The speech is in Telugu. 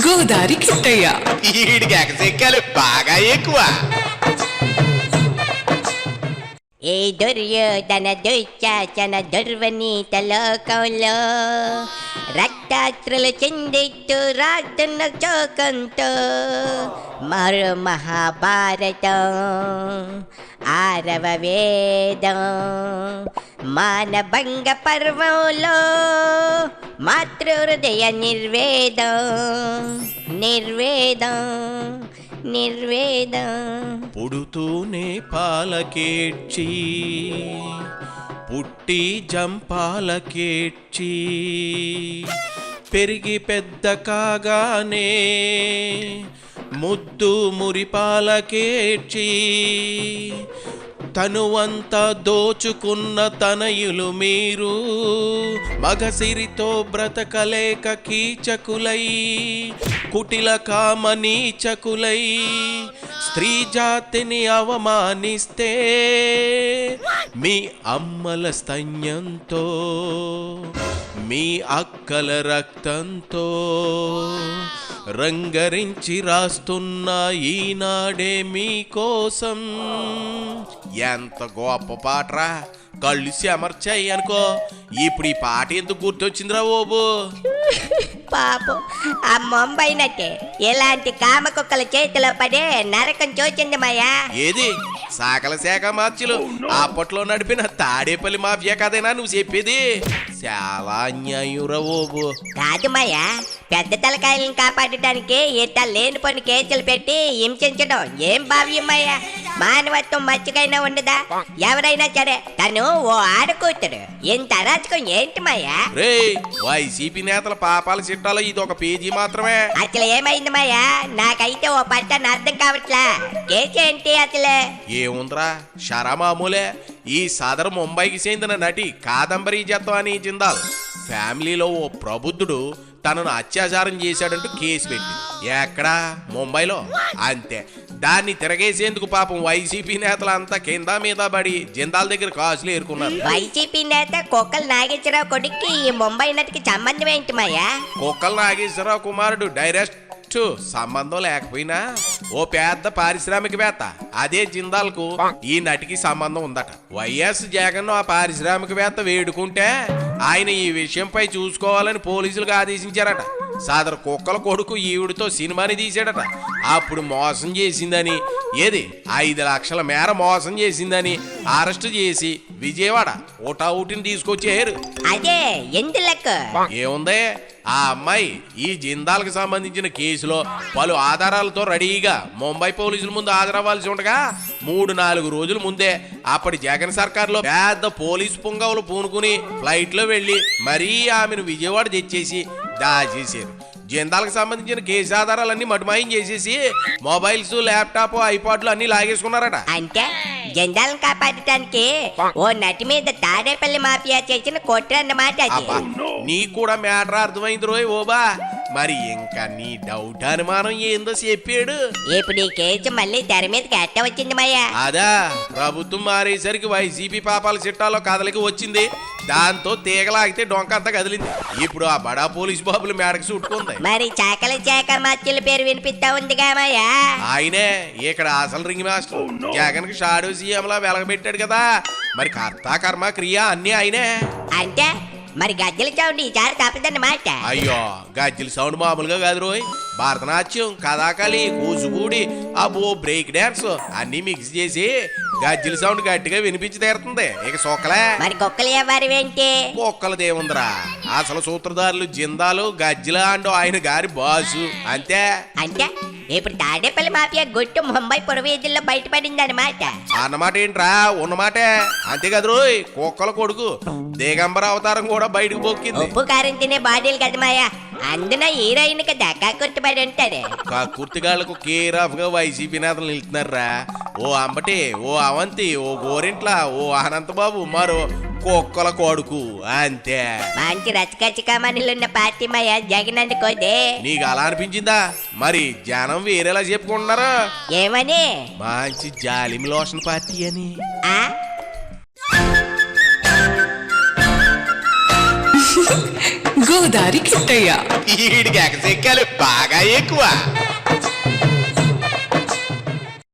గోదారి కిట్టయ్య. ఈడికి ఎగసెక్కాలు బాగా ఎక్కువ. ఏ దుర్యోధన దుశ్శాసన దుర్వనీత లోకంలో రక్తాస్త్రులు చిందిస్తూ రాస్తున్న చోకంతో మరో మహాభారతం ఆరవ వేదం మానభంగ పర్వంలో మాతృహృదయ నిర్వేదం నిర్వేదం నిర్వేదం. పుడుతూనే పాలకేడ్చి పుట్టి జంపాలకేడ్చి పెరిగి పెద్ద కాగానే ముద్దు మురిపాలకేడ్చి తనువంతా దోచుకున్న తనయులు మీరు మగసిరితో బ్రతకలేక కీచకులై కుటిల కామనీచకులై స్త్రీ జాతిని అవమానిస్తే మీ అమ్మల స్తన్యంతో మీ అక్కల రక్తంతో రంగరించి రాస్తున్న ఈనాడే మీకోసం. ఎంత గొప్ప పాటరా, కళ్ళు చెమర్చాయి అనుకో. ఇప్పుడు ఈ పాట ఎందుకు గుర్తొచ్చిందిరా ఓబు? పాపం ఆ ముంబై నటే ఎలాంటి కామకుక్కల చేతిలో పడే నరకం చూచింది మాయా. ఏది సకల శాఖ మార్చులు అప్పట్లో నడిపిన తాడేపల్లి మాఫియా కదేనా నువ్వు చెప్పేది? చాలా అన్యాయురా ఓబు. కాదు మాయా, పెద్ద తలకాయలను కాపాడటానికి ఇట్లా లేనిపోని కేసులు పెట్టి హింసించడం ఏం భావ్యం మాయా? మానవత్వం మచ్చికైనా ఉండదా? ఎవరైనా సరే తను ఓ ఆడకూతుడు, ఇంత అరాచకం ఏంటి మాయా? రే వైసీపీ నేతల పాపాల చిట్టాలో ఇది ఒక పేజీ మాత్రమే. అసలు ఏమైంది మాయా? నాకైతే ఓ పట్టాన్ని అర్థం కావట్లా. కేసు ఏంటి అసలు? ఏముందిరా షరామామూలే. ఈ సదరు ముంబైకి చెందిన నటి కాదంబరి జత్వాని జిందాల్ ఫ్యామిలీలో ఓ ప్రబుద్ధుడు తనను అత్యాచారం చేశాడంటూ కేసు పెట్టి ఎక్కడా ముంబైలో. అంతే, దాన్ని తిరగేసేందుకు పాపం వైసీపీ నేతలంతా కింద మీద పడి జిందాల్ దగ్గర కాసులు ఏరుకున్నారు. వైసీపీ నేత కుక్కల నాగేశ్వరరావు కొడుక్కి ఈ ముంబై నటికి సంబంధం ఏంటి మాయా? కుక్కల నాగేశ్వరరావు కుమారుడు డైరెక్ట్ సంబంధం లేకపోయినా ఓ పెద్ద పారిశ్రామికవేత్త అదే జిందాల్కు ఈ నటికి సంబంధం ఉందట. వైఎస్ జగన్ ఆ పారిశ్రామికవేత్త వేడుకుంటే ఆయన ఈ విషయంపై చూసుకోవాలని పోలీసులకు ఆదేశించారట. సాదరు కుక్కల కొడుకు ఈవిడితో సినిమాని తీసాడట. అప్పుడు మోసం చేసిందని, ఏది 5 లక్షల మేర మోసం చేసిందని అరెస్ట్ చేసి విజయవాడ ఓటావుటిని తీసుకొచ్చారు. అదే ఎందులకు ఏముంది, ఆ అమ్మాయి ఈ జిందాల్కి సంబంధించిన కేసులో పలు ఆధారాలతో రెడీగా ముంబై పోలీసుల ముందు హాజరవ్వాల్సి ఉండగా 3-4 రోజుల ముందే అప్పటి జగన్ సర్కార్లో పెద్ద పోలీసు పుంగవులు పూనుకుని ఫ్లైట్ లో వెళ్లి మరీ ఆమెను విజయవాడ తెచ్చేసి దాచేసారు. జిందాల్కి సంబంధించిన కేసు ఆధారాలన్నీ మటుమాయం చేసేసి మొబైల్స్, ల్యాప్టాప్, ఐపాడ్లు అన్ని లాగేసుకున్నారట. అంటే జెండాలను కాపాడటానికి ఓ నటి మీద తాడేపల్లి మాఫియా చేసిన కుట్ర అన్నమాట. నీకు కూడా మ్యాటర్ అర్థమైంది రోయ్ ఓబా. మరి ఇంకా నీ డౌట్ అనుమానం ఏందో చెప్పాడు. ఇప్పుడు ఈ కేసు మళ్ళీ తెర మీదకి ఎట్ట వచ్చింది మాయా? అదా ప్రభుత్వం మారేసరికి వైసీపీ పాపాల చిట్టాలో కదలికి వచ్చింది. దాంతో తీగలాగితే డొంకంతా కదిలింది. ఇప్పుడు ఆ బడా పోలీస్ బాబులు మేడకు చుట్టుకుంది. మరి చాకల శాఖ మత్స్యుల పేరు వినిపిస్తా ఉందిగా మాయా? ఆయనే ఇక్కడ అసలు రింగ్ మాస్టర్. జగన్ కి షాడో సీఎం లా వెలగబెట్టాడు కదా. మరి కర్త కర్మ క్రియ అన్ని ఆయనే. అంటే మరి గజ్జల సౌండ్ ఈసారి తప్పదన్నమాట. అయ్యో గజ్జల సౌండ్ మామూలుగా కాదు రోయ్. భరతనాట్యం, కథాకళి, కూచిపూడి, అబ్బో బ్రేక్ డాన్స్ అన్ని మిక్స్ చేసి గజ్జల సౌండ్ గట్టిగా వినిపించి తీరుతుంది. ఇక సొక్కలే. మరి కుక్కలు ఎవరివేంటి? కుక్కలదేముందిరా, అసలు సూత్రధారులు జిందాలు, గజ్జల అంటూ ఆయన గారి బాసు అంతే. అంటే ఇప్పుడు తాడేపల్లి మాఫియా గుట్టు ముంబై పురవీధుల్లో బయటపడింది అనమాట. అన్నమాట ఏంట్రా, ఉన్నమాటే. అంతే కదా రోయ్, కుక్కల కొడుకు దిగంబర అవతారం కూడా బయటకు పొక్కింది. ఉప్పు కారం తినే బాడీలు కదా మాయా, అందున హీరోయిన్ కదా కక్కుర్తిపడి ఉంటారు. కక్కుర్తిగాళ్లకు కేర్ ఆఫ్ గా వైసీపీ నేతలు నిలుతున్నారా. ఓ అంబటి, ఓ అవంతి, ఓ గోరింట్ల, ఓ అనంతబాబు, మరో కుక్కల కొడుకు అంతే. మంచి రచకచికామణిలున్న పార్టీ మాయా జగన్ అందుకోదే. నీకు అలా అనిపించిందా? మరి జనం వేరేలా చెప్పుకుంటున్నారా? ఏమని? మంచి జాలిమి లోషన్ పార్టీ అని. గోదారి కిట్టయ్య. ఈడికి ఎగసెక్కాలి బాగా ఎక్కువ